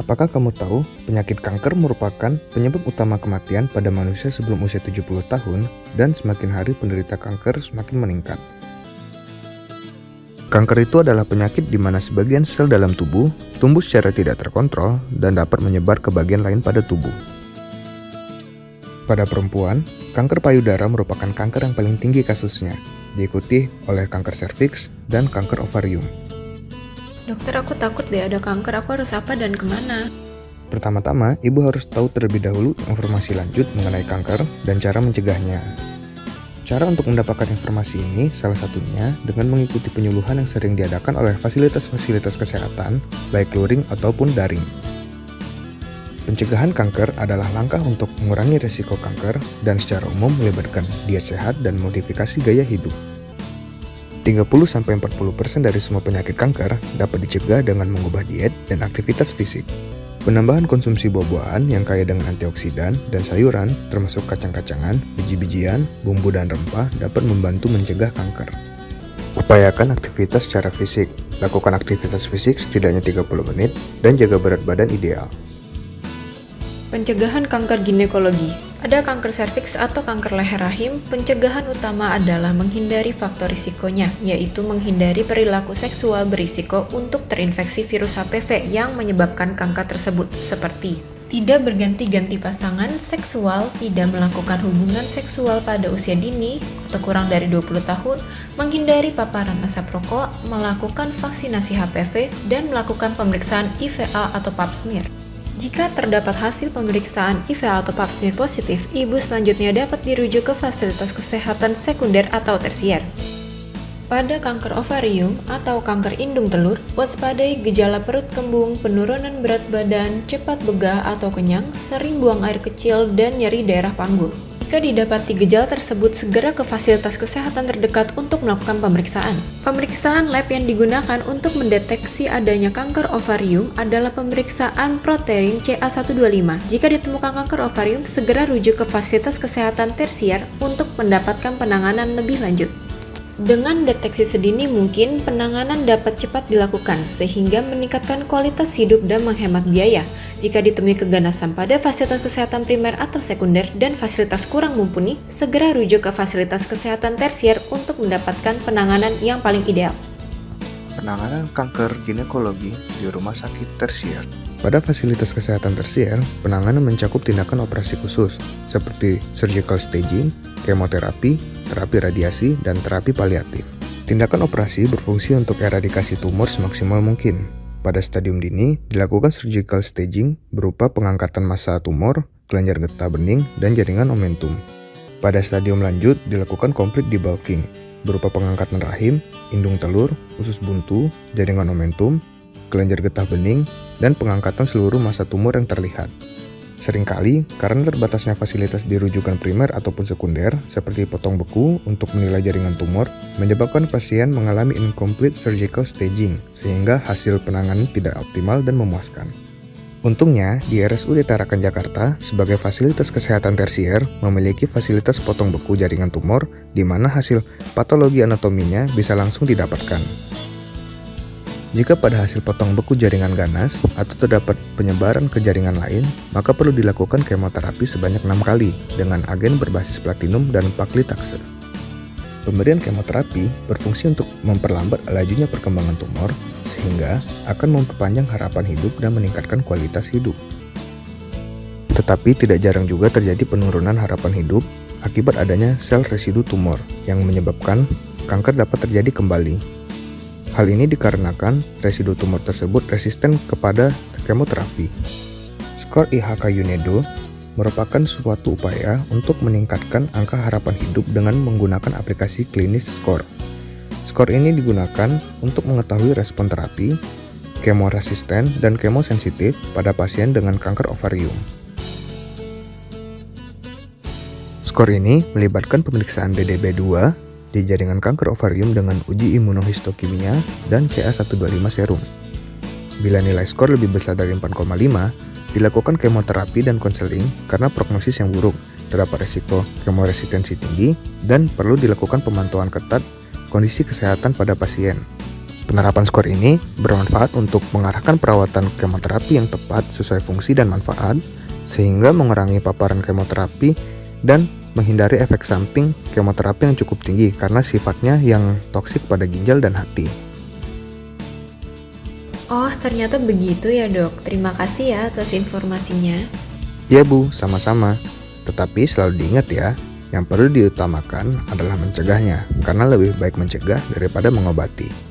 Apakah kamu tahu penyakit kanker merupakan penyebab utama kematian pada manusia sebelum usia 70 tahun dan semakin hari penderita kanker semakin meningkat? Kanker itu adalah penyakit di mana sebagian sel dalam tubuh tumbuh secara tidak terkontrol dan dapat menyebar ke bagian lain pada tubuh. Pada perempuan, kanker payudara merupakan kanker yang paling tinggi kasusnya, diikuti oleh kanker serviks dan kanker ovarium. Dokter, aku takut deh ada kanker, aku harus apa dan kemana? Pertama-tama, ibu harus tahu terlebih dahulu informasi lanjut mengenai kanker dan cara mencegahnya. Cara untuk mendapatkan informasi ini salah satunya dengan mengikuti penyuluhan yang sering diadakan oleh fasilitas-fasilitas kesehatan, baik luring ataupun daring. Pencegahan kanker adalah langkah untuk mengurangi risiko kanker dan secara umum melibatkan diet sehat dan modifikasi gaya hidup. 30-40% dari semua penyakit kanker dapat dicegah dengan mengubah diet dan aktivitas fisik. Penambahan konsumsi buah-buahan yang kaya dengan antioksidan dan sayuran, termasuk kacang-kacangan, biji-bijian, bumbu dan rempah dapat membantu mencegah kanker. Upayakan aktivitas secara fisik. Lakukan aktivitas fisik setidaknya 30 menit dan jaga berat badan ideal. Pencegahan kanker ginekologi. Ada kanker serviks atau kanker leher rahim, pencegahan utama adalah menghindari faktor risikonya, yaitu menghindari perilaku seksual berisiko untuk terinfeksi virus HPV yang menyebabkan kanker tersebut, seperti tidak berganti-ganti pasangan seksual, tidak melakukan hubungan seksual pada usia dini atau kurang dari 20 tahun, menghindari paparan asap rokok, melakukan vaksinasi HPV, dan melakukan pemeriksaan IVA atau pap smear. Jika terdapat hasil pemeriksaan IVA atau pap smear positif, ibu selanjutnya dapat dirujuk ke fasilitas kesehatan sekunder atau tersier. Pada kanker ovarium atau kanker indung telur, waspadai gejala perut kembung, penurunan berat badan, cepat begah atau kenyang, sering buang air kecil, dan nyeri daerah panggul. Jika didapati gejala tersebut, segera ke fasilitas kesehatan terdekat untuk melakukan pemeriksaan. Pemeriksaan lab yang digunakan untuk mendeteksi adanya kanker ovarium adalah pemeriksaan protein CA125. Jika ditemukan kanker ovarium, segera rujuk ke fasilitas kesehatan tersier untuk mendapatkan penanganan lebih lanjut. Dengan deteksi sedini mungkin, penanganan dapat cepat dilakukan sehingga meningkatkan kualitas hidup dan menghemat biaya. Jika ditemui keganasan pada fasilitas kesehatan primer atau sekunder dan fasilitas kurang mumpuni, segera rujuk ke fasilitas kesehatan tersier untuk mendapatkan penanganan yang paling ideal. Penanganan kanker ginekologi di rumah sakit tersier. Pada fasilitas kesehatan tersier, penanganan mencakup tindakan operasi khusus seperti surgical staging, kemoterapi, terapi radiasi, dan terapi paliatif. Tindakan operasi berfungsi untuk eradikasi tumor semaksimal mungkin. Pada stadium dini, dilakukan surgical staging berupa pengangkatan massa tumor, kelenjar getah bening, dan jaringan omentum. Pada stadium lanjut, dilakukan complete debulking berupa pengangkatan rahim, indung telur, usus buntu, jaringan omentum, kelenjar getah bening, dan pengangkatan seluruh massa tumor yang terlihat. Seringkali, karena terbatasnya fasilitas di rujukan primer ataupun sekunder, seperti potong beku untuk menilai jaringan tumor, menyebabkan pasien mengalami incomplete surgical staging, sehingga hasil penanganan tidak optimal dan memuaskan. Untungnya, di RSUD Tarakan Jakarta, sebagai fasilitas kesehatan tersier, memiliki fasilitas potong beku jaringan tumor, di mana hasil patologi anatominya bisa langsung didapatkan. Jika pada hasil potong beku jaringan ganas atau terdapat penyebaran ke jaringan lain, maka perlu dilakukan kemoterapi sebanyak 6 kali dengan agen berbasis platinum dan paklitaxe. Pemberian kemoterapi berfungsi untuk memperlambat lajunya perkembangan tumor, sehingga akan memperpanjang harapan hidup dan meningkatkan kualitas hidup. Tetapi tidak jarang juga terjadi penurunan harapan hidup akibat adanya sel residu tumor yang menyebabkan kanker dapat terjadi kembali. Hal ini dikarenakan residu tumor tersebut resisten kepada kemoterapi. Skor IHK UNEDO merupakan suatu upaya untuk meningkatkan angka harapan hidup dengan menggunakan aplikasi klinis skor. Skor ini digunakan untuk mengetahui respon terapi, kemoresisten, dan kemosensitif pada pasien dengan kanker ovarium. Skor ini melibatkan pemeriksaan DDB2 di jaringan kanker ovarium dengan uji imunohistokimia dan CA125 serum. Bila nilai skor lebih besar dari 4,5, dilakukan kemoterapi dan konseling karena prognosis yang buruk, terdapat risiko kemoresistensi tinggi, dan perlu dilakukan pemantauan ketat kondisi kesehatan pada pasien. Penerapan skor ini bermanfaat untuk mengarahkan perawatan kemoterapi yang tepat sesuai fungsi dan manfaat, sehingga mengurangi paparan kemoterapi dan menghindari efek samping kemoterapi yang cukup tinggi karena sifatnya yang toksik pada ginjal dan hati. Oh, ternyata begitu ya dok. Terima kasih ya atas informasinya. Ya Bu, sama-sama. Tetapi selalu diingat ya, yang perlu diutamakan adalah mencegahnya, karena lebih baik mencegah daripada mengobati.